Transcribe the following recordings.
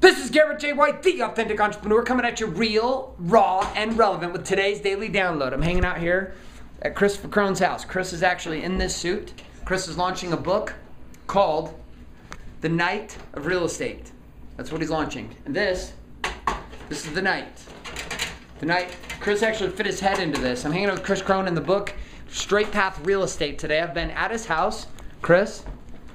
This is Garrett J. White, the Authentic Entrepreneur, coming at you real, raw, and relevant with today's daily download. I'm hanging out here at Christopher Crone's house. Chris is actually in this suit. Chris is launching a book called The Night of Real Estate. That's what he's launching. And this is the night. The night. Chris actually fit his head into this. I'm hanging out with Chris Crone in the book, Straight Path Real Estate today. I've been at his house. Chris?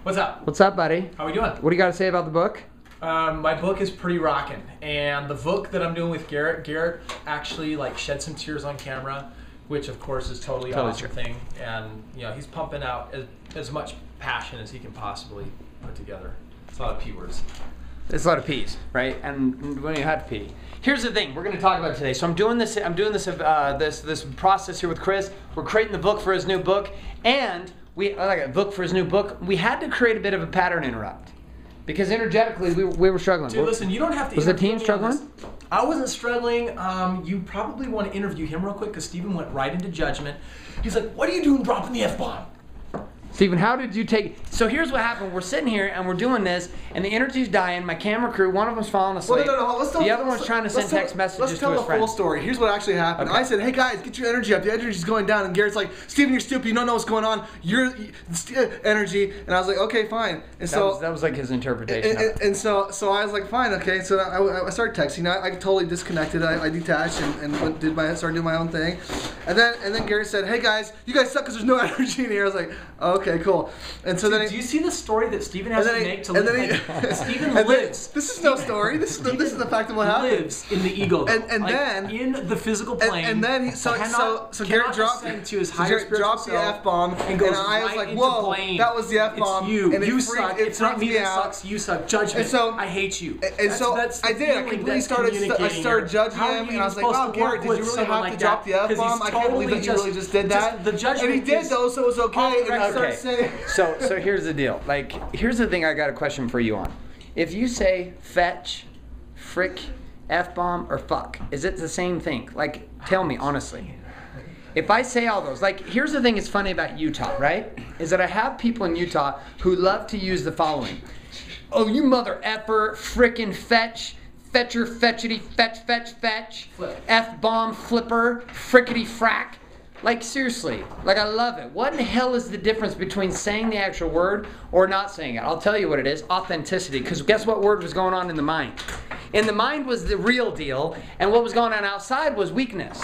What's up? What's up, buddy? How we doing? What do you got to say about the book? My book is pretty rocking, and the book that I'm doing with Garrett actually shed some tears on camera, which of course is totally awesome thing. And he's pumping out as much passion as he can possibly put together. It's a lot of P words. It's a lot of P's, right? And when you have to pee. Here's the thing we're going to talk about today. So I'm doing this process here with Chris. We're creating the book for his new book, and we like a book for his new book. We had to create a bit of a pattern interrupt. Because energetically, we were struggling. Dude, listen, you don't have to. Was the team struggling? I wasn't struggling. You probably want to interview him real quick because Steven went right into judgment. He's like, "What are you doing dropping the F-bomb?" Steven, how did you take... So here's what happened. We're sitting here and we're doing this, and the energy's dying. My camera crew, one of them's falling asleep. Well, the other one's trying to send text messages to his friend. Let's tell the full story. Here's what actually happened. Okay. I said, hey guys, get your energy up. The energy's going down. And Garrett's like, Steven, you're stupid. You don't know what's going on. You're energy. And I was like, okay, fine. And that was like his interpretation of it. And so I was like, fine, okay. So I started texting. I totally disconnected. I detached and started doing my own thing. And then Garrett said, hey guys, you guys suck because there's no energy in here. I was like, okay, cool. And so do you see the story that Steven has to make to live? Steven lives. This is no story. This is the fact of what happened. Lives in the ego. And then in the physical plane. And then so Garrett dropped the F-bomb, and I was like, whoa, that was the F-bomb. It's you. And you suck. It's not me that sucks. You suck. Judgment. And so I hate you. And so I did. I completely started judging him, and I was like, wow, Garrett, did you really have to drop the F-bomb? I can't believe that you really just did that. And he did though, so it was okay. And I started saying. So here's the deal. Here's the thing I got a question for you on. If you say fetch, frick, F-bomb, or fuck, is it the same thing? Tell me honestly. If I say all those, here's the thing that's funny about Utah, right? Is that I have people in Utah who love to use the following. Oh, you mother effer, frickin' fetch, fetcher, fetchity, fetch, F-bomb, flipper, frickety frack. Seriously, I love it. What in the hell is the difference between saying the actual word or not saying it? I'll tell you what it is, authenticity. Because guess what word was going on in the mind? In the mind was the real deal, and what was going on outside was weakness.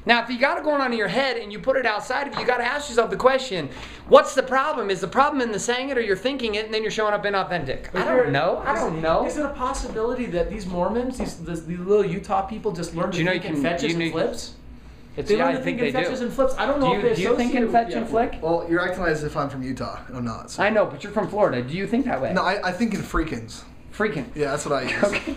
Now, if you got it going on in your head and you put it outside of you, you got to ask yourself the question, what's the problem? Is the problem in the saying it or you're thinking it and then you're showing up inauthentic? I don't know. Is it a possibility that these Mormons, these little Utah people just learn to think in fetches and flips? I think they do. Fetches and flips. I don't know if they do you think in fetch and flick? Well, you're acting as if I'm from Utah. I'm not. So. I know, but you're from Florida. Do you think that way? No, I think in freakins. Freaking. Yeah, that's what I use. Okay.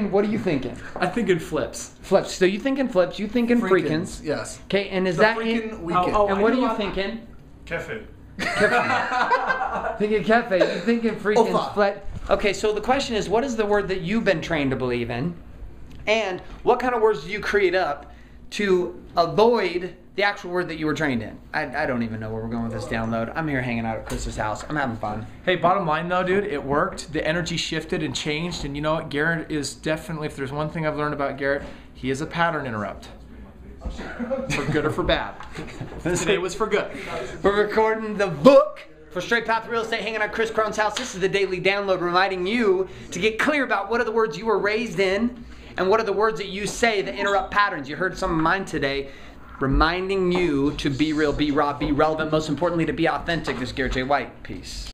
What are you thinking? I think in flips. Flips. So you think in flips, you think in freakins. Yes. Okay, and is the that freaking weekend? And what are you thinking? Cafe. Thinking cafe. You thinking freakins flat. Okay, so the question is, what is the word that you've been trained to believe in? And what kind of words do you create up to avoid the actual word that you were trained in? I don't even know where we're going with this download. I'm here hanging out at Chris's house. I'm having fun. Hey, bottom line though, dude, it worked. The energy shifted and changed. And you know what? Garrett is definitely, if there's one thing I've learned about Garrett, he is a pattern interrupt. For good or for bad. Today was for good. We're recording the book for Straight Path Real Estate, hanging out at Chris Crone's house. This is the daily download reminding you to get clear about what are the words you were raised in and what are the words that you say that interrupt patterns. You heard some of mine today, reminding you to be real, be raw, be relevant, most importantly to be authentic. This is Garrett J. White. Peace.